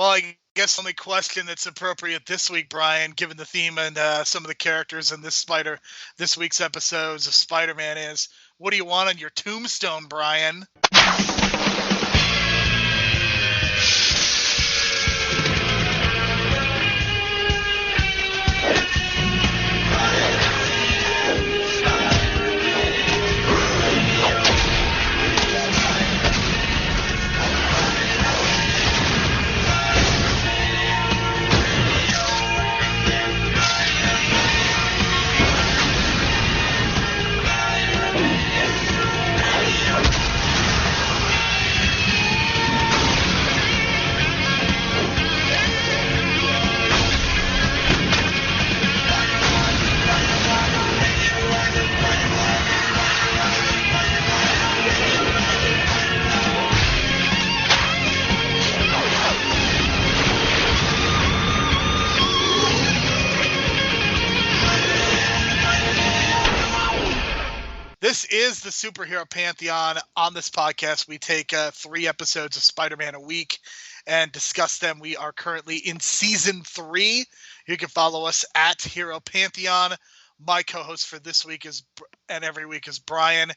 Well, I guess the only question that's appropriate this week, Brian, given the theme and some of the characters in this week's episodes of Spider-Man is, what do you want on your tombstone, Brian? This is the Superhero Pantheon. On this podcast, we take 3 episodes of Spider-Man a week and discuss them. We are currently in Season 3. You can follow us at Hero Pantheon. My co-host for this week and every week is Brian.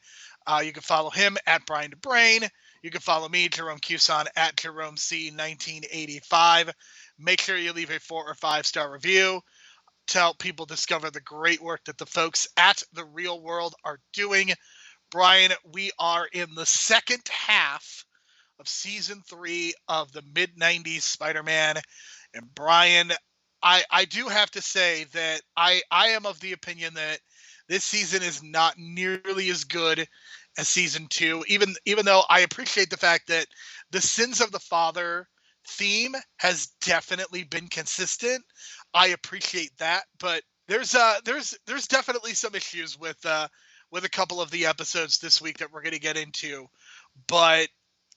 You can follow him at Brian to Brain. You can follow me, Jerome Cuson, at Jerome C1985. Make sure you leave a 4 or 5 star review to help people discover the great work that the folks at The Real World are doing. Brian, we are in the second half of Season 3 of the mid-90s Spider-Man. And Brian, I do have to say that I am of the opinion that this season is not nearly as good as Season 2, even though I appreciate the fact that the Sins of the Father theme has definitely been consistent. I appreciate that, but there's definitely some issues with a couple of the episodes this week that we're going to get into. But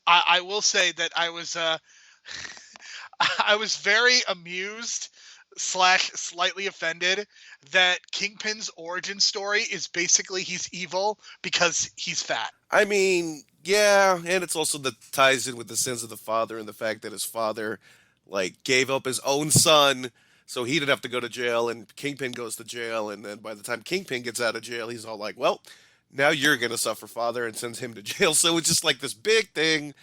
I will say that I was I was very amused / slightly offended that Kingpin's origin story is basically he's evil because he's fat. I mean, yeah, and it's also that ties in with the sins of the father and the fact that his father, like, gave up his own son so he didn't have to go to jail, and Kingpin goes to jail, and then by the time Kingpin gets out of jail, he's all like, well, now you're gonna suffer, father, and sends him to jail. So it's just like this big thing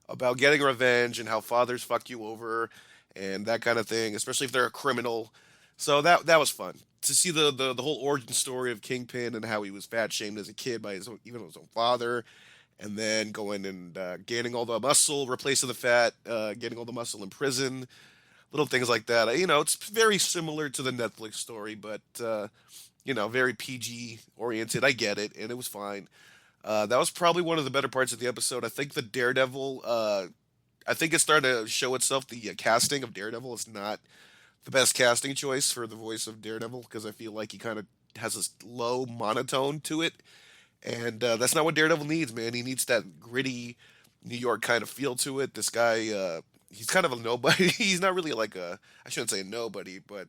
about getting revenge and how fathers fuck you over and that kind of thing, especially if they're a criminal. So that was fun to see the whole origin story of Kingpin and how he was fat shamed as a kid by even his own father, and then going and gaining all the muscle, replacing the fat, getting all the muscle in prison, little things like that. It's very similar to the Netflix story, but very PG oriented. I get it, and it was fine. That was probably one of the better parts of the episode. I think the Daredevil. I think it's starting to show itself. The casting of Daredevil is not the best casting choice for the voice of Daredevil because I feel like he kind of has this low monotone to it, and that's not what Daredevil needs, man. He needs that gritty New York kind of feel to it. This guy, he's kind of a nobody. He's not really like I shouldn't say nobody, but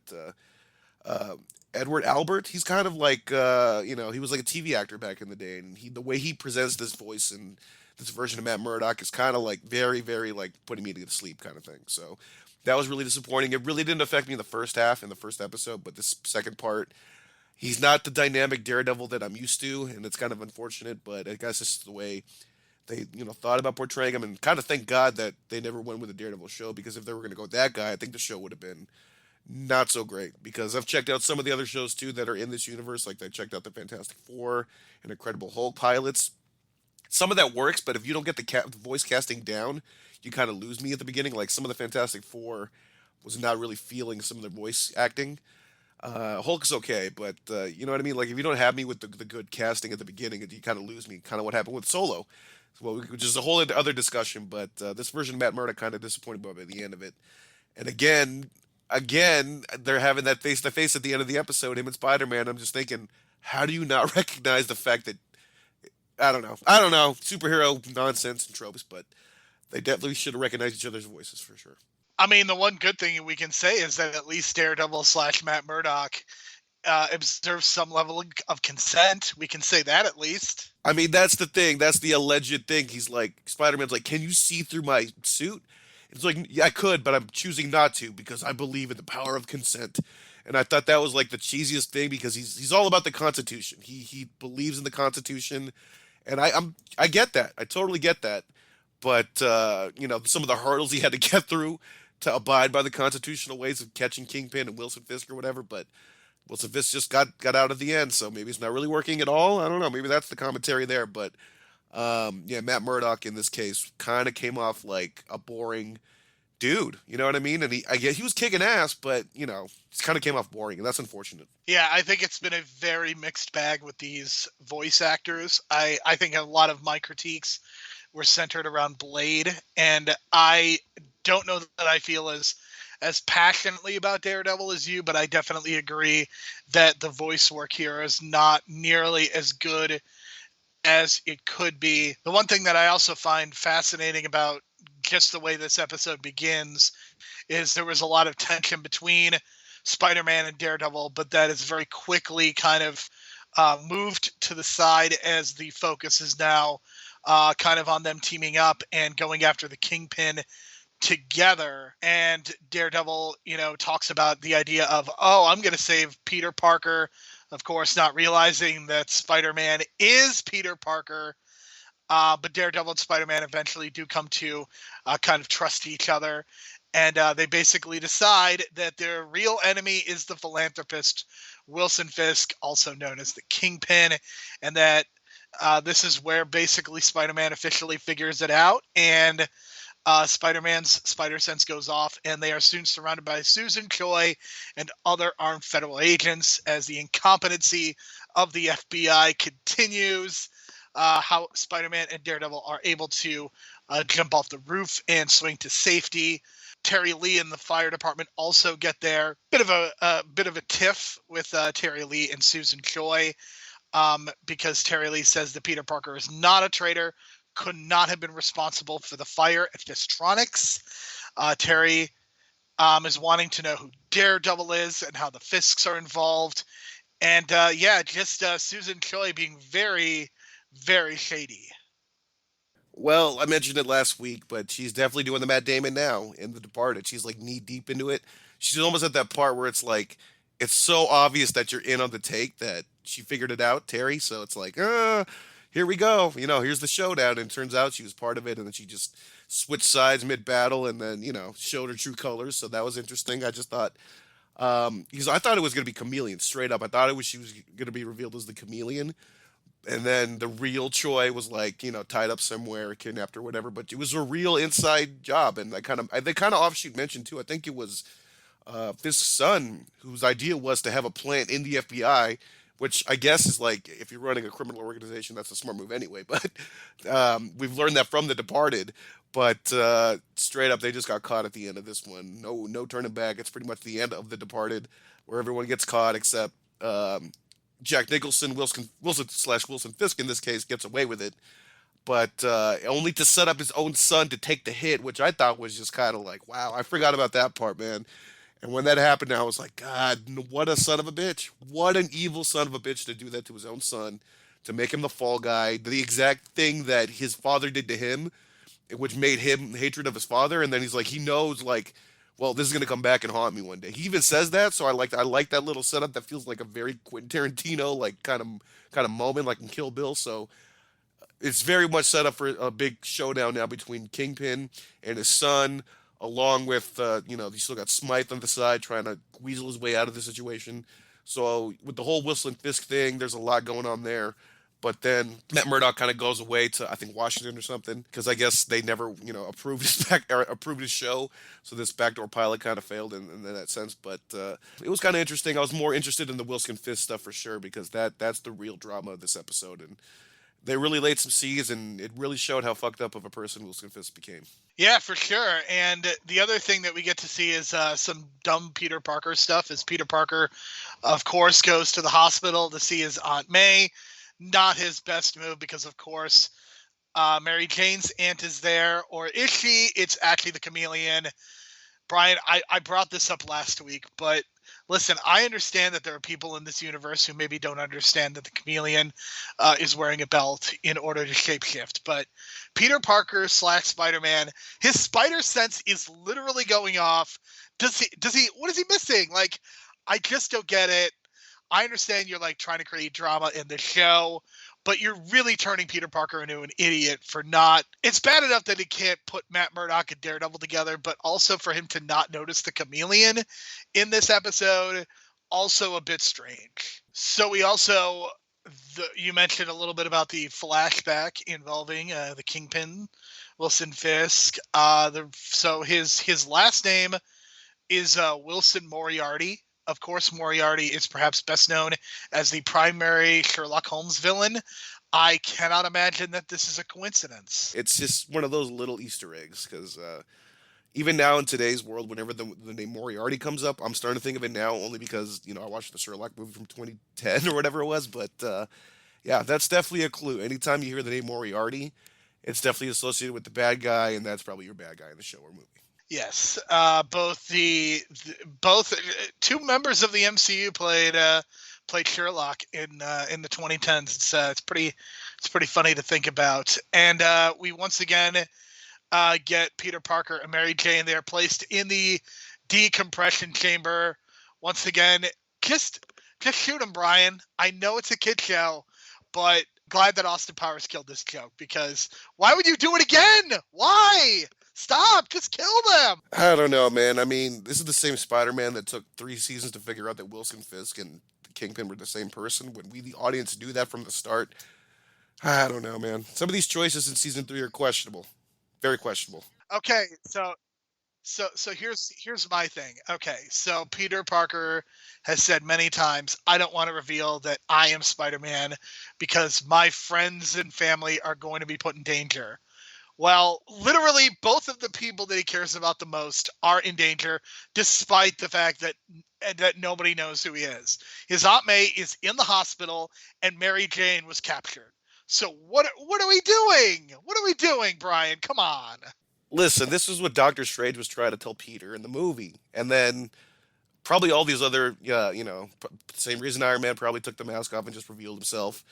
Edward Albert. He's kind of like, he was like a TV actor back in the day, and the way he presents this voice and this version of Matt Murdock is kind of like very, very like putting me to sleep kind of thing. So that was really disappointing. It really didn't affect me in the first half, in the first episode, but this second part, he's not the dynamic Daredevil that I'm used to, and it's kind of unfortunate, but I guess it's the way they, thought about portraying him, and kind of thank God that they never went with the Daredevil show, because if they were going to go with that guy, I think the show would have been not so great, because I've checked out some of the other shows too that are in this universe, like I checked out the Fantastic Four and Incredible Hulk pilots. Some of that works, but if you don't get the voice casting down, you kind of lose me at the beginning. Like some of the Fantastic Four was not really feeling some of their voice acting. Hulk's okay, but you know what I mean? Like if you don't have me with the good casting at the beginning, you kind of lose me. Kind of what happened with Solo. Well, which is a whole other discussion, but this version of Matt Murdock kind of disappointed by the end of it. And again, they're having that face to face at the end of the episode, him and Spider-Man. I'm just thinking, how do you not recognize the fact that I don't know, superhero nonsense and tropes, but they definitely should have recognized each other's voices for sure. I mean, the one good thing we can say is that at least Daredevil / Matt Murdock observes some level of consent. We can say that at least. I mean, that's the thing. That's the alleged thing. He's like, Spider-Man's like, can you see through my suit? It's like, yeah, I could, but I'm choosing not to because I believe in the power of consent. And I thought that was like the cheesiest thing because he's all about the Constitution. He believes in the Constitution, and I get that. I totally get that. But some of the hurdles he had to get through to abide by the constitutional ways of catching Kingpin and Wilson Fisk or whatever. But Wilson Fisk just got out at the end, so maybe it's not really working at all. I don't know. Maybe that's the commentary there. But yeah, Matt Murdock in this case kind of came off like a boring dude. You know what I mean? And I guess he was kicking ass, but he kind of came off boring, and that's unfortunate. Yeah, I think it's been a very mixed bag with these voice actors. I think a lot of my critiques were centered around Blade, and I don't know that I feel as passionately about Daredevil as you, but I definitely agree that the voice work here is not nearly as good as it could be. The one thing that I also find fascinating about just the way this episode begins is there was a lot of tension between Spider-Man and Daredevil, but that is very quickly kind of moved to the side as the focus is now kind of on them teaming up and going after the Kingpin together. And Daredevil, talks about the idea of, oh, I'm going to save Peter Parker, of course, not realizing that Spider-Man is Peter Parker. But Daredevil and Spider-Man eventually do come to kind of trust each other. And they basically decide that their real enemy is the philanthropist, Wilson Fisk, also known as the Kingpin, and that this is where basically Spider-Man officially figures it out. And Spider-Man's spider sense goes off, and they are soon surrounded by Susan Choi and other armed federal agents as the incompetency of the FBI continues. How Spider-Man and Daredevil are able to jump off the roof and swing to safety. Terry Lee and the fire department also get there. Bit of a tiff with Terry Lee and Susan Choi, because Terry Lee says that Peter Parker is not a traitor, could not have been responsible for the fire at Fistronics. Terry is wanting to know who Daredevil is and how the Fisks are involved. And Susan Choi being very, very shady. Well, I mentioned it last week, but she's definitely doing the Matt Damon now in The Departed. She's like knee deep into it. She's almost at that part where it's like, it's so obvious that you're in on the take that she figured it out, Terry. So it's like, here we go. Here's the showdown. And it turns out she was part of it. And then she just switched sides mid battle and then, showed her true colors. So that was interesting. I just thought, because I thought it was going to be Chameleon straight up. I thought she was going to be revealed as the Chameleon. And then the real Choi was like, tied up somewhere, kidnapped or whatever. But it was a real inside job, and they kind of offshoot mentioned too. I think it was Fisk's son whose idea was to have a plant in the FBI, which I guess is like if you're running a criminal organization, that's a smart move anyway. But we've learned that from The Departed. But straight up, they just got caught at the end of this one. No turning back. It's pretty much the end of The Departed, where everyone gets caught except. Jack Nicholson, Wilson Fisk in this case, gets away with it, but only to set up his own son to take the hit, which I thought was just kind of like, wow, I forgot about that part, man. And when that happened, I was like, God, what a son of a bitch. What an evil son of a bitch to do that to his own son, to make him the fall guy, the exact thing that his father did to him, which made him hatred of his father. And then he's like, he knows, like, well, this is gonna come back and haunt me one day. He even says that, so I like that little setup. That feels like a very Quentin Tarantino like kind of moment, like in Kill Bill. So it's very much set up for a big showdown now between Kingpin and his son, along with you still got Smythe on the side trying to weasel his way out of the situation. So with the whole Wilson Fisk thing, there's a lot going on there. But then Matt Murdock kind of goes away to I think Washington or something because I guess they never approved approved his show, so this backdoor pilot kind of failed in that sense. But it was kind of interesting. I was more interested in the Wilson Fisk stuff for sure because that's the real drama of this episode, and they really laid some seeds, and it really showed how fucked up of a person Wilson Fisk became. Yeah, for sure. And the other thing that we get to see is some dumb Peter Parker stuff. As Peter Parker, of course, goes to the hospital to see his Aunt May. Not his best move because, of course, Mary Jane's aunt is there. Or is she? It's actually the Chameleon. Brian, I brought this up last week, but listen, I understand that there are people in this universe who maybe don't understand that the chameleon is wearing a belt in order to shapeshift. But Peter Parker / Spider-Man, his spider sense is literally going off. What is he missing? Like, I just don't get it. I understand you're like trying to create drama in the show, but you're really turning Peter Parker into an idiot for not. It's bad enough that he can't put Matt Murdock and Daredevil together, but also for him to not notice the chameleon in this episode, also a bit strange. So we also, you mentioned a little bit about the flashback involving the Kingpin, Wilson Fisk. So his last name is Wilson Moriarty. Of course, Moriarty is perhaps best known as the primary Sherlock Holmes villain. I cannot imagine that this is a coincidence. It's just one of those little Easter eggs because even now in today's world, whenever the name Moriarty comes up, I'm starting to think of it now only because I watched the Sherlock movie from 2010 or whatever it was. But yeah, that's definitely a clue. Anytime you hear the name Moriarty, it's definitely associated with the bad guy, and that's probably your bad guy in the show or movie. Yes, both both two members of the MCU played Sherlock in the 2010s. It's pretty funny to think about. And we once again get Peter Parker and Mary Jane. They are placed in the decompression chamber. Once again, just shoot him, Brian. I know it's a kid show, but glad that Austin Powers killed this joke, because why would you do it again? Why? Stop! Just kill them! I don't know, man. I mean, this is the same Spider-Man that took 3 seasons to figure out that Wilson Fisk and Kingpin were the same person. When we, the audience, knew that from the start, I don't know, man. Some of these choices in season 3 are questionable, very questionable. Okay, so here's my thing. Okay, so Peter Parker has said many times, I don't want to reveal that I am Spider-Man because my friends and family are going to be put in danger. Well, literally both of the people that he cares about the most are in danger, despite the fact that nobody knows who he is. His Aunt May is in the hospital, and Mary Jane was captured. So what are we doing? What are we doing, Brian? Come on. Listen, this is what Doctor Strange was trying to tell Peter in the movie, and then probably all these other, same reason Iron Man probably took the mask off and just revealed himself.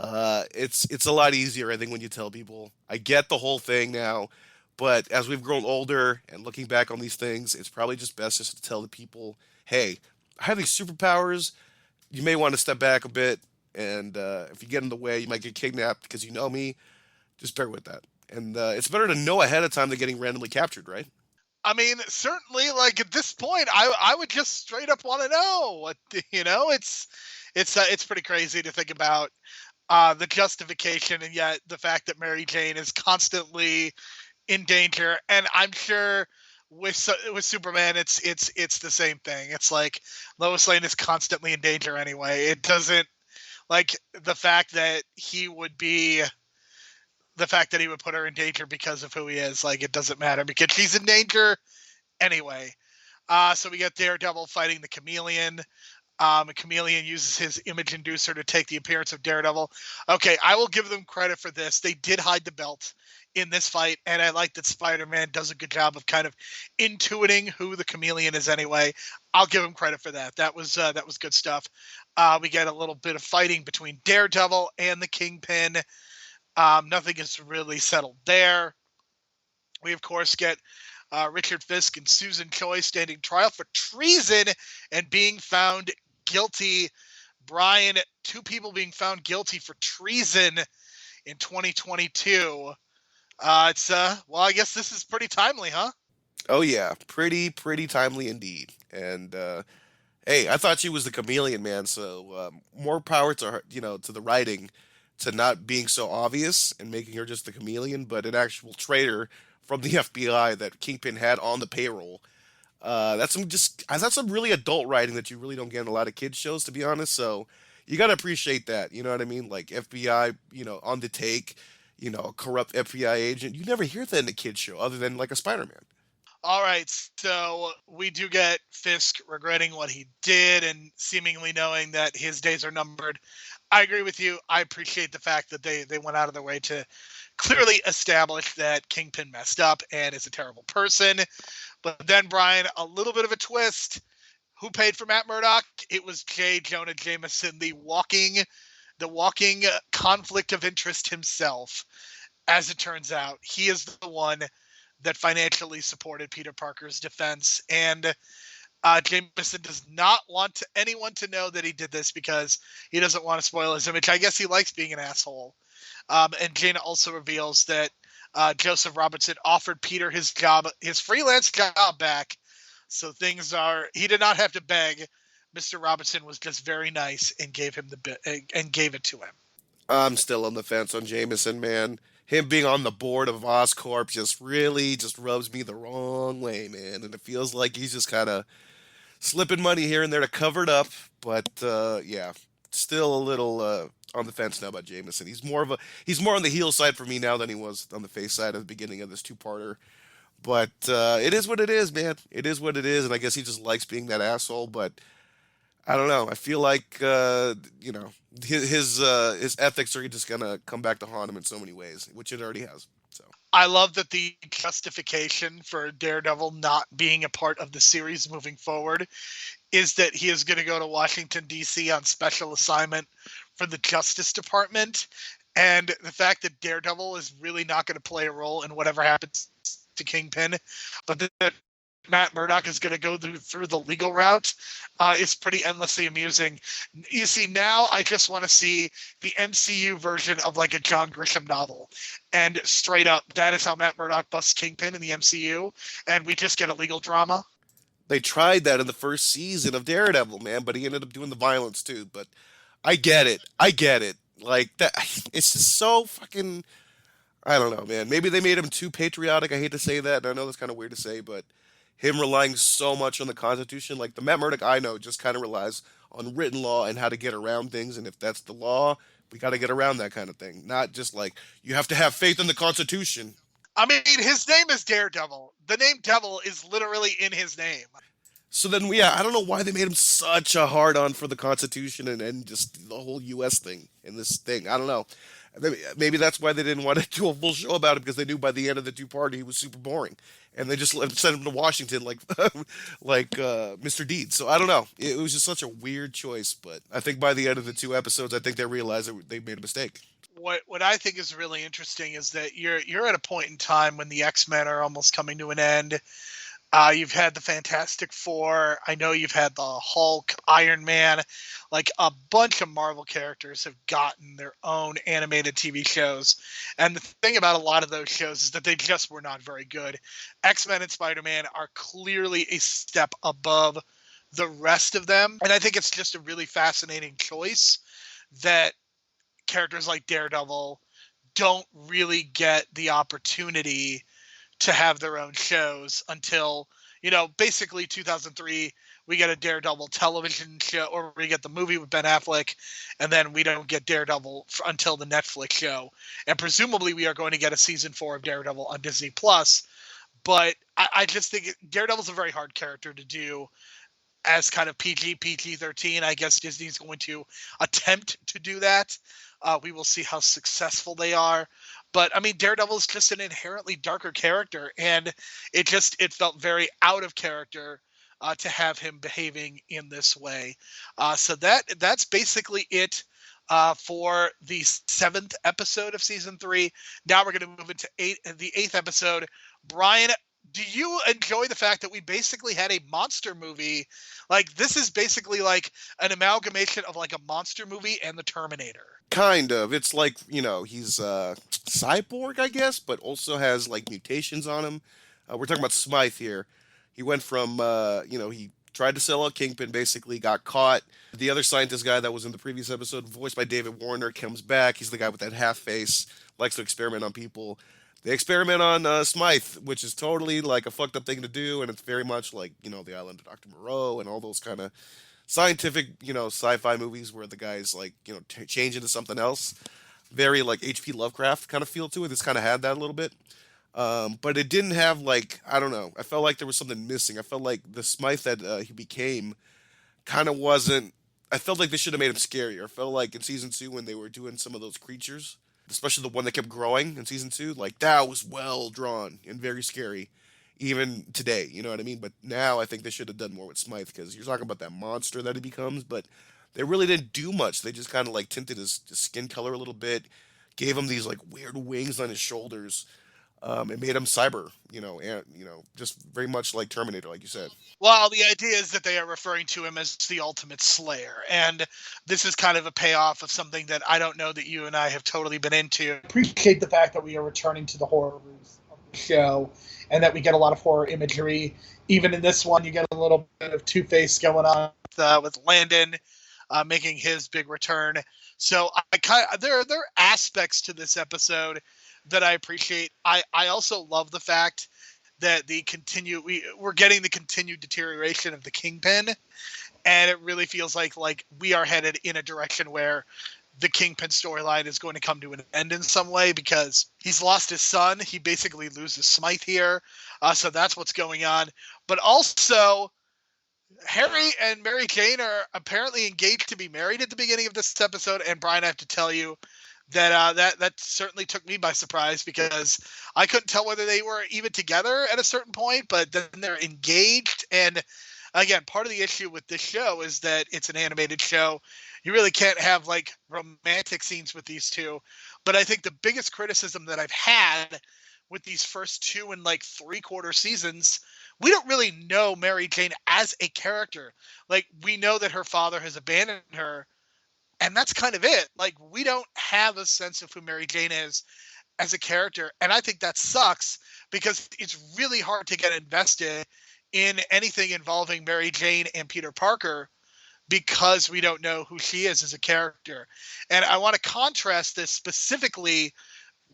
It's a lot easier, I think, when you tell people. I get the whole thing now, but as we've grown older and looking back on these things, it's probably just best just to tell the people, hey, I have these superpowers. You may want to step back a bit, and if you get in the way, you might get kidnapped because you know me. Just bear with that. And it's better to know ahead of time than getting randomly captured, right? I mean, certainly, like at this point, I would just straight up want to know what it's pretty crazy to think about the justification, and yet the fact that Mary Jane is constantly in danger. And I'm sure with Superman, it's the same thing. It's like Lois Lane is constantly in danger anyway. It doesn't, like, the fact that he would put her in danger because of who he is, like, it doesn't matter because she's in danger anyway. So we get Daredevil fighting the Chameleon. Chameleon uses his image inducer to take the appearance of Daredevil. Okay, I will give them credit for this. They did hide the belt in this fight, and I like that Spider-Man does a good job of kind of intuiting who the Chameleon is anyway. I'll give him credit for that. That was good stuff. We get a little bit of fighting between Daredevil and the Kingpin. Nothing is really settled there. We, of course, get Richard Fisk and Susan Choi standing trial for treason and being found guilty. Brian, 2 people being found guilty for treason in 2022. Well, I guess this is pretty timely, huh? Oh yeah, pretty timely indeed. And hey, I thought she was the chameleon, man. So more power to her, to the writing, to not being so obvious and making her just the chameleon, but an actual traitor from the FBI that Kingpin had on the payroll. That's some really adult writing that you really don't get in a lot of kids shows, to be honest. So you gotta appreciate that. You know what I mean? Like FBI, on the take, a corrupt FBI agent. You never hear that in a kids show, other than like a Spider-Man. All right, so we do get Fisk regretting what he did and seemingly knowing that his days are numbered. I agree with you. I appreciate the fact that they went out of their way to clearly establish that Kingpin messed up and is a terrible person. But then, Brian, a little bit of a twist. Who paid for Matt Murdock? It was J. Jonah Jameson, the walking conflict of interest himself. As it turns out, he is the one that financially supported Peter Parker's defense. And Jameson does not want anyone to know that he did this because he doesn't want to spoil his image. I guess he likes being an asshole. And Jaina also reveals that Joseph Robinson offered Peter his freelance job back. So he did not have to beg. Mr. Robinson was just very nice and gave him the bit and gave it to him. I'm still on the fence on Jameson, man. Him being on the board of Oscorp just really just rubs me the wrong way, man. And it feels like he's just kind of slipping money here and there to cover it up. But yeah, still a little on the fence now about Jameson. He's more on the heel side for me now than he was on the face side at the beginning of this two-parter. But it is what it is, man. It is what it is, and I guess he just likes being that asshole. But I don't know. I feel like his ethics are just gonna come back to haunt him in so many ways, which it already has. So I love that the justification for Daredevil not being a part of the series moving forward is that he is going to go to Washington, D.C. on special assignment for the Justice Department. And the fact that Daredevil is really not going to play a role in whatever happens to Kingpin, but that Matt Murdock is going to go through the legal route is pretty endlessly amusing. You see, now I just want to see the MCU version of like a John Grisham novel. And straight up, that is how Matt Murdock busts Kingpin in the MCU, and we just get a legal drama. they tried that in the first season of Daredevil, man, but he ended up doing the violence too. But I get it. I get it. Like that, it's just so fucking. I don't know, man. Maybe they made him too patriotic. I hate to say that, and I know that's kind of weird to say, but him relying so much on the Constitution, like the Matt Murdock I know, just kind of relies on written law and how to get around things. And if that's the law, we got to get around that kind of thing. Not just like you have to have faith in the Constitution. I mean, his name is Daredevil. The name Devil is literally in his name. So then, yeah, I don't know why they made him such a hard on for the Constitution and just the whole U.S. thing and this thing. I don't know. Maybe that's why they didn't want to do a full show about it because they knew by the end of the two-parter he was super boring, and they just sent him to Washington like Mr. Deeds. So I don't know. It was just such a weird choice, but I think by the end of the two episodes, I think they realized that they made a mistake. What I think is really interesting is that you're at a point in time when the X-Men are almost coming to an end. You've had the Fantastic Four. I know you've had the Hulk, Iron Man. Like a bunch of Marvel characters have gotten their own animated TV shows. And the thing about a lot of those shows is that they just were not very good. X-Men and Spider-Man are clearly a step above the rest of them. And I think it's just a really fascinating choice that characters like Daredevil don't really get the opportunity to have their own shows until, basically 2003, we get a Daredevil television show, or we get the movie with Ben Affleck, and then we don't get Daredevil until the Netflix show. And presumably we are going to get a season 4 of Daredevil on Disney Plus. But I just think Daredevil's a very hard character to do as kind of PG-13. I guess Disney's going to attempt to do that. We will see how successful they are. But I mean, Daredevil is just an inherently darker character, and it felt very out of character to have him behaving in this way. So that's basically it for the 7th episode of season 3. Now we're going to move into the 8th episode. Brian, do you enjoy the fact that we basically had a monster movie? Like, this is basically like an amalgamation of like a monster movie and the Terminator. Kind of. It's like, he's cyborg, I guess, but also has like mutations on him. We're talking about Smythe here. He went from, he tried to sell out Kingpin, basically, got caught. The other scientist guy that was in the previous episode, voiced by David Warner, comes back. He's the guy with that half face, likes to experiment on people. They experiment on Smythe, which is totally like a fucked up thing to do, and it's very much like, the Island of Dr. Moreau and all those kind of scientific, sci-fi movies where the guy's like, change into something else. Very like H.P. Lovecraft kind of feel to it. This kind of had that a little bit. But it didn't have like, I don't know. I felt like there was something missing. I felt like the Smythe that he became kind of wasn't. I felt like they should have made him scarier. I felt like in season 2 when they were doing some of those creatures, especially the one that kept growing in season 2, like that was well drawn and very scary. even today. You know what I mean? But now I think they should have done more with Smythe because you're talking about that monster that he becomes, but they really didn't do much. They just kind of like tinted his skin color a little bit, gave him these like weird wings on his shoulders, and made him cyber. And just very much like Terminator, like you said. Well, the idea is that they are referring to him as the ultimate slayer. And this is kind of a payoff of something that I don't know that you and I have totally been into. Appreciate the fact that we are returning to the horror roots of the show and that we get a lot of horror imagery. Even in this one, you get a little bit of Two-Face going on with Landon making his big return. So there are aspects to this episode that I appreciate. I also love the fact that we're getting the continued deterioration of the Kingpin, and it really feels like we are headed in a direction where the Kingpin storyline is going to come to an end in some way because he's lost his son. He basically loses Smythe here, so that's what's going on. But also, Harry and Mary Jane are apparently engaged to be married at the beginning of this episode, and Brian, I have to tell you, that certainly took me by surprise because I couldn't tell whether they were even together at a certain point, but then they're engaged. And again, part of the issue with this show is that it's an animated show. You really can't have like romantic scenes with these two. But I think the biggest criticism that I've had with these first 2 and 3/4 seasons, we don't really know Mary Jane as a character. Like, we know that her father has abandoned her, and that's kind of it. Like, we don't have a sense of who Mary Jane is as a character. And I think that sucks because it's really hard to get invested in anything involving Mary Jane and Peter Parker because we don't know who she is as a character. And I want to contrast this specifically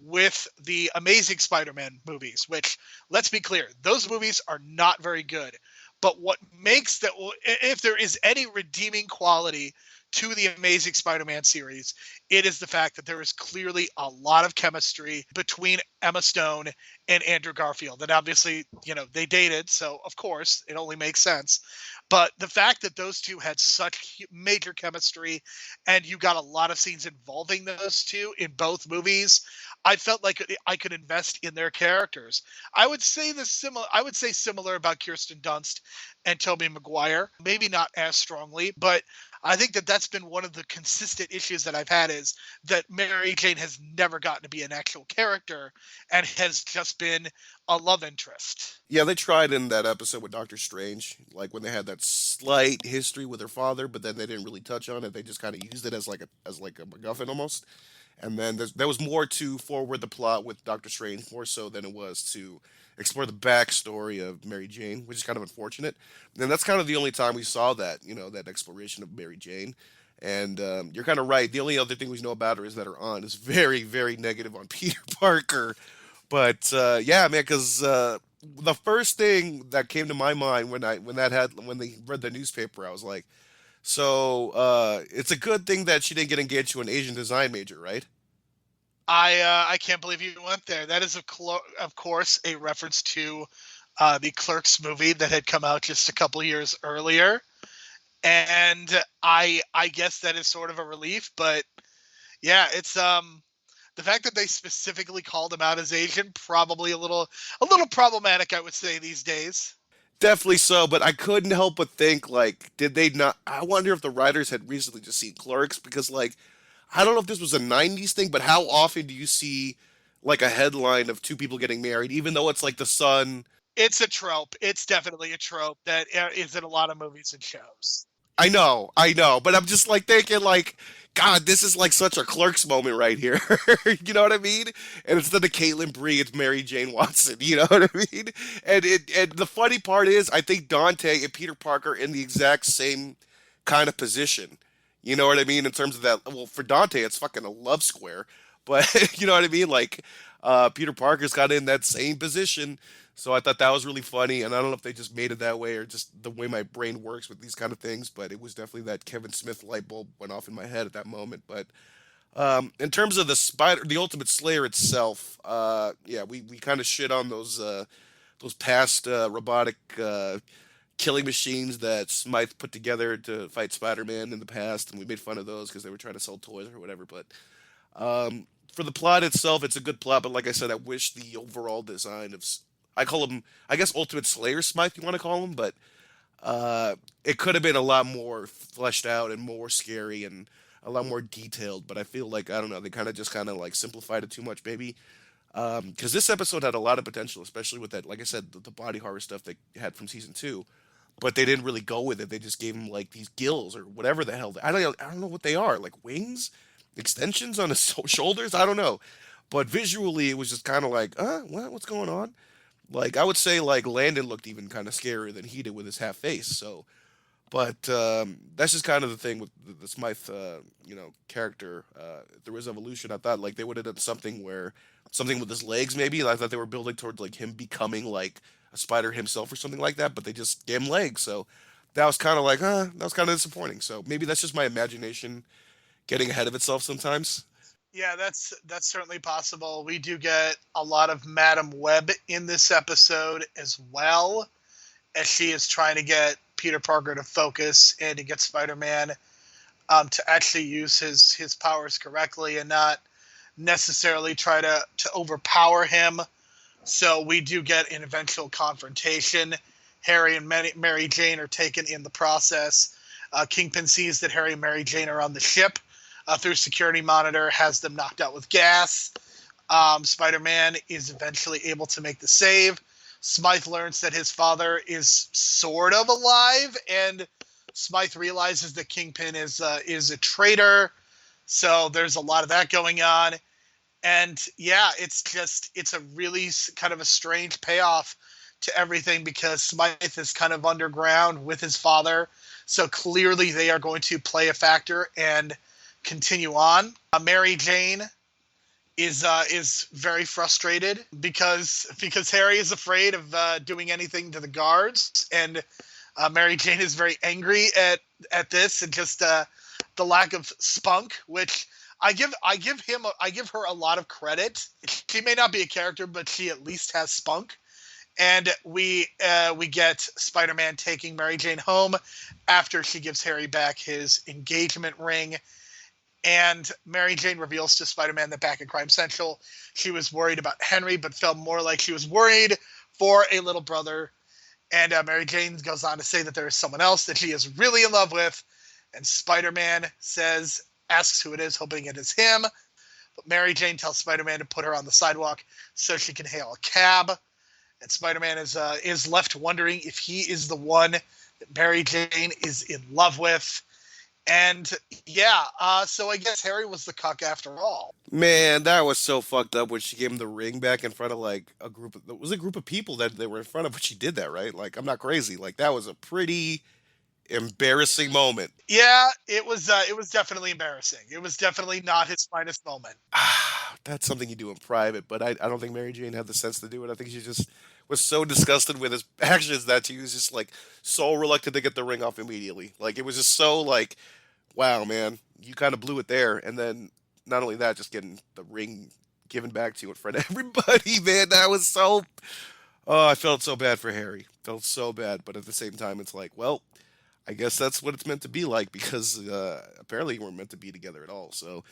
with the Amazing Spider-Man movies, which, let's be clear, those movies are not very good. But what makes that, if there is any redeeming quality to the Amazing Spider-Man series, it is the fact that there is clearly a lot of chemistry between Emma Stone and Andrew Garfield. And obviously, they dated, so of course it only makes sense. But the fact that those two had such major chemistry and you got a lot of scenes involving those two in both movies, I felt like I could invest in their characters. I would say similar about Kirsten Dunst and Tobey Maguire. Maybe not as strongly, but I think that that's been one of the consistent issues that I've had is that Mary Jane has never gotten to be an actual character and has just been a love interest. Yeah, they tried in that episode with Doctor Strange, like when they had that slight history with her father, but then they didn't really touch on it. They just kind of used it as like a MacGuffin almost. And then there was more to forward the plot with Doctor Strange, more so than it was to explore the backstory of Mary Jane, which is kind of unfortunate. And that's kind of the only time we saw that, that exploration of Mary Jane. And you're kind of right. The only other thing we know about her is that her aunt is very, very negative on Peter Parker. But yeah, man, because the first thing that came to my mind when they read the newspaper, I was like, so it's a good thing that she didn't get engaged to an Asian design major, right? I can't believe you went there. That is of course a reference to the Clerks movie that had come out just a couple years earlier, and I guess that is sort of a relief. But yeah, it's the fact that they specifically called him out as Asian, probably a little problematic, I would say, these days. Definitely so, but I couldn't help but think, like, did they not? I wonder if the writers had recently just seen Clerks because, like, I don't know if this was a '90s thing, but how often do you see like a headline of two people getting married, even though it's like the son? It's a trope. It's definitely a trope that is in a lot of movies and shows. I know, but I'm just like thinking, like, God, this is like such a Clerks moment right here. You know what I mean? And instead of Caitlin Bree, it's Mary Jane Watson. You know what I mean? And the funny part is, I think Dante and Peter Parker are in the exact same kind of position. You know what I mean? In terms of that, well, for Dante, it's fucking a love square. But you know what I mean? Like, Peter Parker's got in that same position. So I thought that was really funny, and I don't know if they just made it that way or just the way my brain works with these kind of things, but it was definitely that Kevin Smith light bulb went off in my head at that moment. But in terms of the Ultimate Slayer itself, yeah, we kind of shit on those past robotic killing machines that Smythe put together to fight Spider-Man in the past, and we made fun of those because they were trying to sell toys or whatever. But for the plot itself, it's a good plot, but like I said, I wish the overall design of I call him, I guess, Ultimate Slayer Smythe, you want to call him, but it could have been a lot more fleshed out and more scary and a lot more detailed. But I feel like, I don't know, they kind of like simplified it too much, maybe. Because this episode had a lot of potential, especially with that, like I said, the body horror stuff they had from season two. But they didn't really go with it. They just gave him like these gills or whatever the hell. I don't know what they are. Like wings, extensions on his shoulders. I don't know. But visually, it was just kind of like, what's going on? Like I would say, like Landon looked even kind of scarier than he did with his half face. So, but that's just kind of the thing with the Smythe, character. Through his evolution, I thought like they would have done something with his legs, maybe. I thought they were building towards like him becoming like a spider himself or something like that. But they just gave him legs, so that was kind of like, that was kind of disappointing. So maybe that's just my imagination getting ahead of itself sometimes. Yeah, that's certainly possible. We do get a lot of Madam Web in this episode as well, as she is trying to get Peter Parker to focus and to get Spider-Man to actually use his powers correctly and not necessarily try to overpower him. So we do get an eventual confrontation. Harry and Mary Jane are taken in the process. Kingpin sees that Harry and Mary Jane are on the ship through security monitor, has them knocked out with gas. Spider-Man is eventually able to make the save. Smythe learns that his father is sort of alive, and Smythe realizes that Kingpin is a traitor. So there's a lot of that going on. And yeah, it's a really kind of a strange payoff to everything because Smythe is kind of underground with his father. So clearly they are going to play a factor and continue on. Mary Jane is very frustrated because Harry is afraid of doing anything to the guards, and Mary Jane is very angry at this and just the lack of spunk, which I give her a lot of credit. She may not be a character, but she at least has spunk. And we get Spider-Man taking Mary Jane home after she gives Harry back his engagement ring. And Mary Jane reveals to Spider-Man that back at Crime Central, she was worried about Henry, but felt more like she was worried for a little brother. And Mary Jane goes on to say that there is someone else that she is really in love with. And Spider-Man asks who it is, hoping it is him. But Mary Jane tells Spider-Man to put her on the sidewalk so she can hail a cab. And Spider-Man is left wondering if he is the one that Mary Jane is in love with. And yeah, so I guess Harry was the cuck after all. Man, that was so fucked up when she gave him the ring back in front of like it was a group of people that they were in front of, but she did that, right? Like, I'm not crazy. Like, that was a pretty embarrassing moment. Yeah, it was definitely embarrassing. It was definitely not his finest moment. That's something you do in private, but I don't think Mary Jane had the sense to do it. I think she just was so disgusted with his actions that she was just like so reluctant to get the ring off immediately. Like, it was just so like, wow, man, you kind of blew it there. And then not only that, just getting the ring given back to you in front of everybody, man, that was so. Oh, I felt so bad for Harry. Felt so bad, but at the same time, it's like, well, I guess that's what it's meant to be like because apparently you weren't meant to be together at all. So,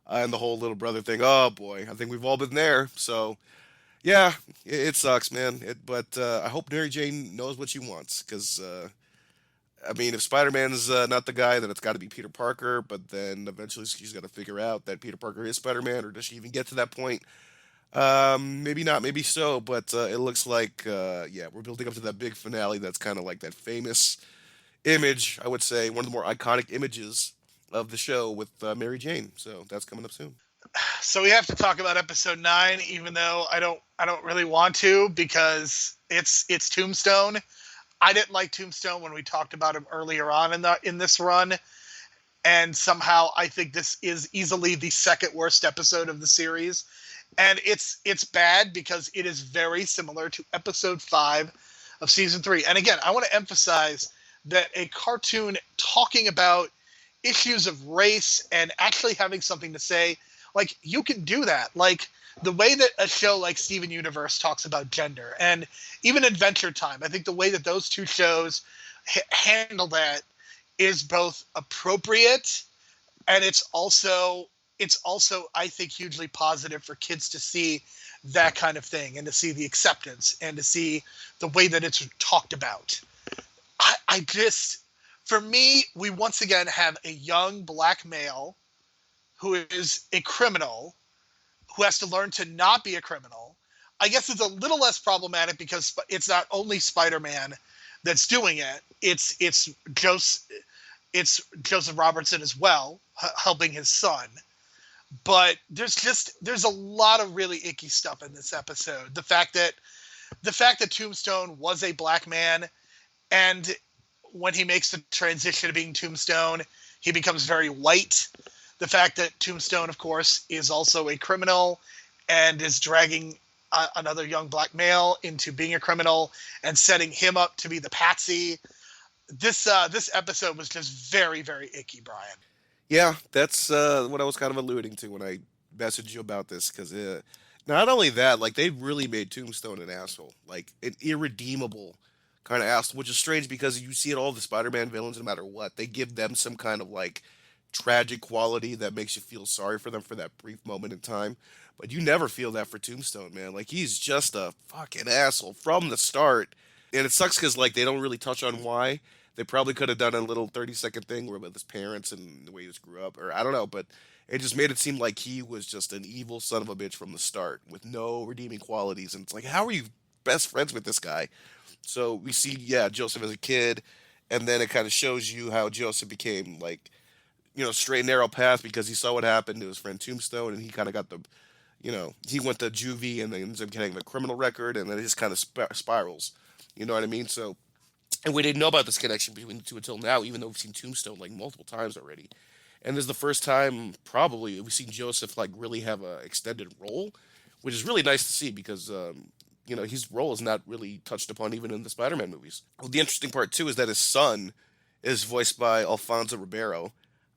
and the whole little brother thing. Oh boy, I think we've all been there. So, yeah, it sucks, man. But I hope Mary Jane knows what she wants because I mean, if Spider-Man's not the guy, then it's got to be Peter Parker. But then eventually she's got to figure out that Peter Parker is Spider-Man, or does she even get to that point? Maybe not, maybe so. But it looks like, yeah, we're building up to that big finale. That's kind of like that famous image, I would say, one of the more iconic images of the show with Mary Jane. So that's coming up soon. So we have to talk about episode 9, even though I don't really want to because it's Tombstone. I didn't like Tombstone when we talked about him earlier on in this run, and somehow I think this is easily the second worst episode of the series, and it's bad because it is very similar to episode 5 of season 3. And again, I want to emphasize that a cartoon talking about issues of race and actually having something to say, like, you can do that. Like, the way that a show like Steven Universe talks about gender, and even Adventure Time, I think the way that those two shows handle that is both appropriate, and it's also I think hugely positive for kids to see that kind of thing, and to see the acceptance, and to see the way that it's talked about. I just, for me, we once again have a young black male who is a criminal, who has to learn to not be a criminal. I guess it's a little less problematic because it's not only Spider-Man that's doing it. It's Joseph Robertson as well, helping his son. But there's a lot of really icky stuff in this episode. The fact that Tombstone was a black man, and when he makes the transition to being Tombstone, he becomes very white. The fact that Tombstone, of course, is also a criminal and is dragging another young black male into being a criminal and setting him up to be the patsy. This episode was just very, very icky, Brian. Yeah, that's what I was kind of alluding to when I messaged you about this, because not only that, like they really made Tombstone an asshole, like an irredeemable kind of asshole, which is strange because you see it all the Spider-Man villains, no matter what, they give them some kind of like tragic quality that makes you feel sorry for them for that brief moment in time. But you never feel that for Tombstone, man. Like he's just a fucking asshole from the start. And it sucks because like they don't really touch on why. They probably could have done a little 30-second thing where with his parents and the way he was grew up, or I don't know, but it just made it seem like he was just an evil son of a bitch from the start with no redeeming qualities. And it's like, how are you best friends with this guy? So we see, yeah, Joseph as a kid, and then it kind of shows you how Joseph became like, straight and narrow path because he saw what happened to his friend Tombstone, and he kind of got he went to juvie and then ends up getting a criminal record, and then it just kind of spirals. You know what I mean? So, and we didn't know about this connection between the two until now, even though we've seen Tombstone like multiple times already. And this is the first time probably we've seen Joseph like really have a extended role, which is really nice to see because his role is not really touched upon even in the Spider-Man movies. Well, the interesting part too is that his son is voiced by Alfonso Ribeiro,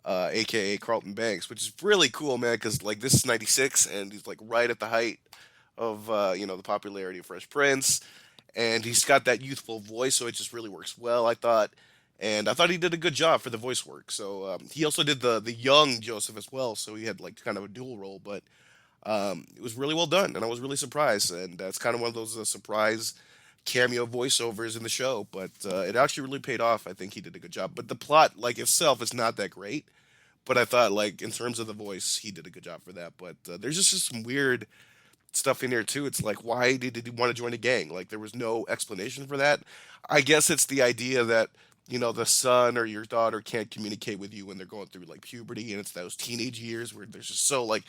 aka Carlton Banks, which is really cool, man. Because like this is '96, and he's like right at the height of the popularity of Fresh Prince, and he's got that youthful voice, so it just really works well, I thought. And I thought he did a good job for the voice work. So he also did the young Joseph as well, so he had like kind of a dual role, but it was really well done, and I was really surprised. And that's kind of one of those surprise cameo voiceovers in the show, but it actually really paid off. I think he did a good job. But the plot, like itself, is not that great. But I thought, like in terms of the voice, he did a good job for that. But there's just some weird stuff in here too. It's like, why did he want to join a gang? Like there was no explanation for that. I guess it's the idea that the son or your daughter can't communicate with you when they're going through like puberty, and it's those teenage years where they're just so like,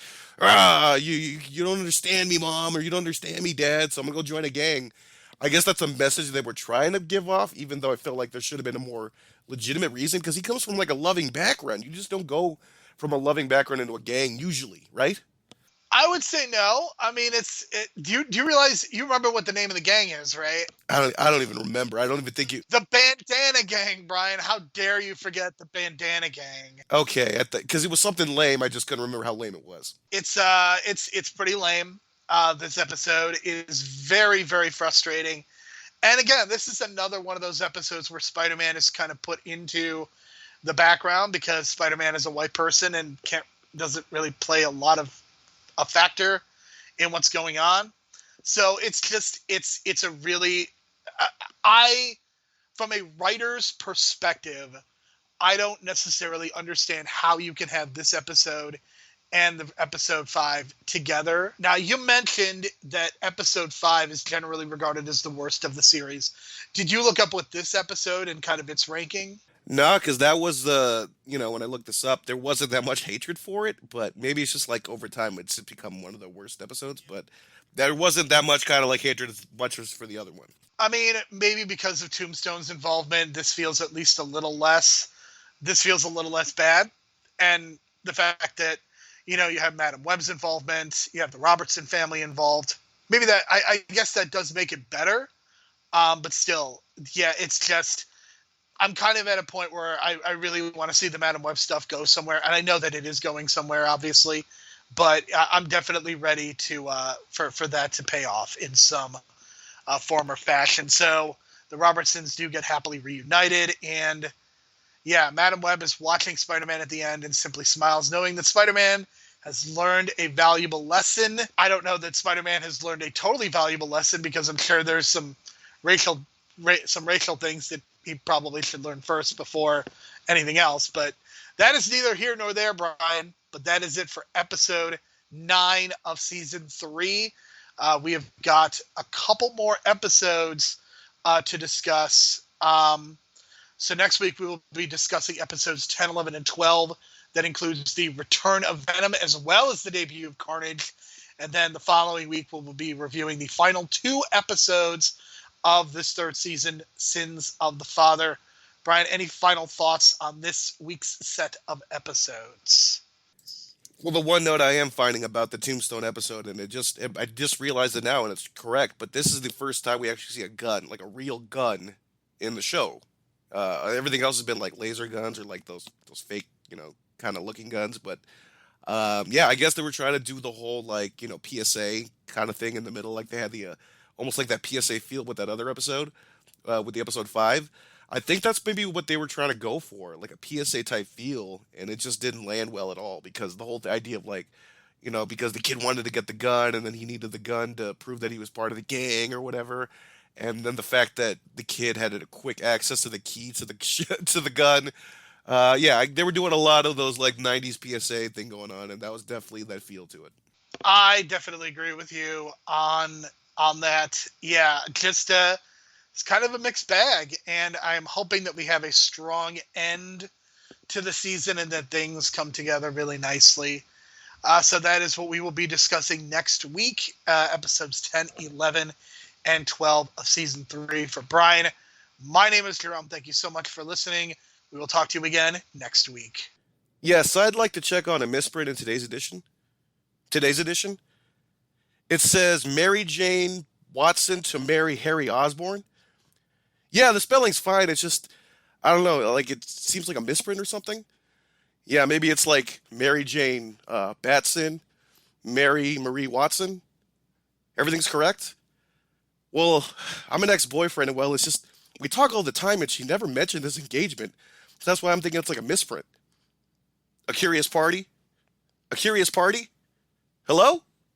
you don't understand me, mom, or you don't understand me, dad, so I'm gonna go join a gang. I guess that's a message they were trying to give off, even though I felt like there should have been a more legitimate reason, because he comes from like a loving background. You just don't go from a loving background into a gang usually, right? I would say no. I mean, do you realize, you remember what the name of the gang is, right? I don't even remember. I don't even think you. The Bandana Gang, Brian. How dare you forget the Bandana Gang? Okay, because it was something lame. I just couldn't remember how lame it was. It's pretty lame. This episode is very, very frustrating. And again, this is another one of those episodes where Spider-Man is kind of put into the background because Spider-Man is a white person and doesn't really play a lot of a factor in what's going on. So it's a really, I from a writer's perspective, I don't necessarily understand how you can have this episode and the episode 5 together. Now, you mentioned that episode 5 is generally regarded as the worst of the series. Did you look up what this episode and kind of its ranking? No, because that was when I looked this up, there wasn't that much hatred for it, but maybe it's just like over time it's become one of the worst episodes, but there wasn't that much kind of like hatred as much as for the other one. I mean, maybe because of Tombstone's involvement, this feels at least a little less bad. And the fact that, you have Madam Web's involvement, you have the Robertson family involved. Maybe that, I guess that does make it better. But still, yeah, it's just, I'm kind of at a point where I really want to see the Madam Web stuff go somewhere. And I know that it is going somewhere, obviously, but I'm definitely ready to for that to pay off in some form or fashion. So the Robertsons do get happily reunited, and yeah, Madam Web is watching Spider-Man at the end and simply smiles, knowing that Spider-Man has learned a valuable lesson. I don't know that Spider-Man has learned a totally valuable lesson because I'm sure there's racial some racial things that he probably should learn first before anything else. But that is neither here nor there, Brian. But that is it for episode 9 of season 3. We have got a couple more episodes to discuss. So next week we will be discussing episodes 10, 11, and 12. That includes the return of Venom as well as the debut of Carnage. And then the following week we'll be reviewing the final 2 episodes of this 3rd season, Sins of the Father. Brian, any final thoughts on this week's set of episodes? Well, the one note I am finding about the Tombstone episode, and I just realized it now, and it's correct, but this is the first time we actually see a gun, like a real gun, in the show. Everything else has been like laser guns or like those fake, kind of looking guns. But yeah, I guess they were trying to do the whole like PSA kind of thing in the middle, like they had the almost like that PSA feel with that other episode, with the episode 5. I think that's maybe what they were trying to go for, like a PSA type feel, and it just didn't land well at all because the whole idea of like, because the kid wanted to get the gun and then he needed the gun to prove that he was part of the gang or whatever, and then the fact that the kid had a quick access to the key to the to the gun. Yeah, they were doing a lot of those like '90s PSA thing going on, and that was definitely that feel to it. I definitely agree with you on that. Yeah, just it's kind of a mixed bag, and I'm hoping that we have a strong end to the season and that things come together really nicely. So that is what we will be discussing next week, episodes 10, 11, and 12 of season 3. For Brian, my name is Jerome. Thank you so much for listening. We will talk to you again next week. Yes, I'd like to check on a misprint in today's edition. It says Mary Jane Watson to marry Harry Osborn. Yeah, the spelling's fine. It's just, I don't know, like it seems like a misprint or something. Yeah, maybe it's like Mary Jane Batson, Mary Marie Watson. Everything's correct? Well, I'm an ex-boyfriend, and well, it's just, we talk all the time, and she never mentioned this engagement. So that's why I'm thinking it's like a misprint. A curious party? A curious party? Hello?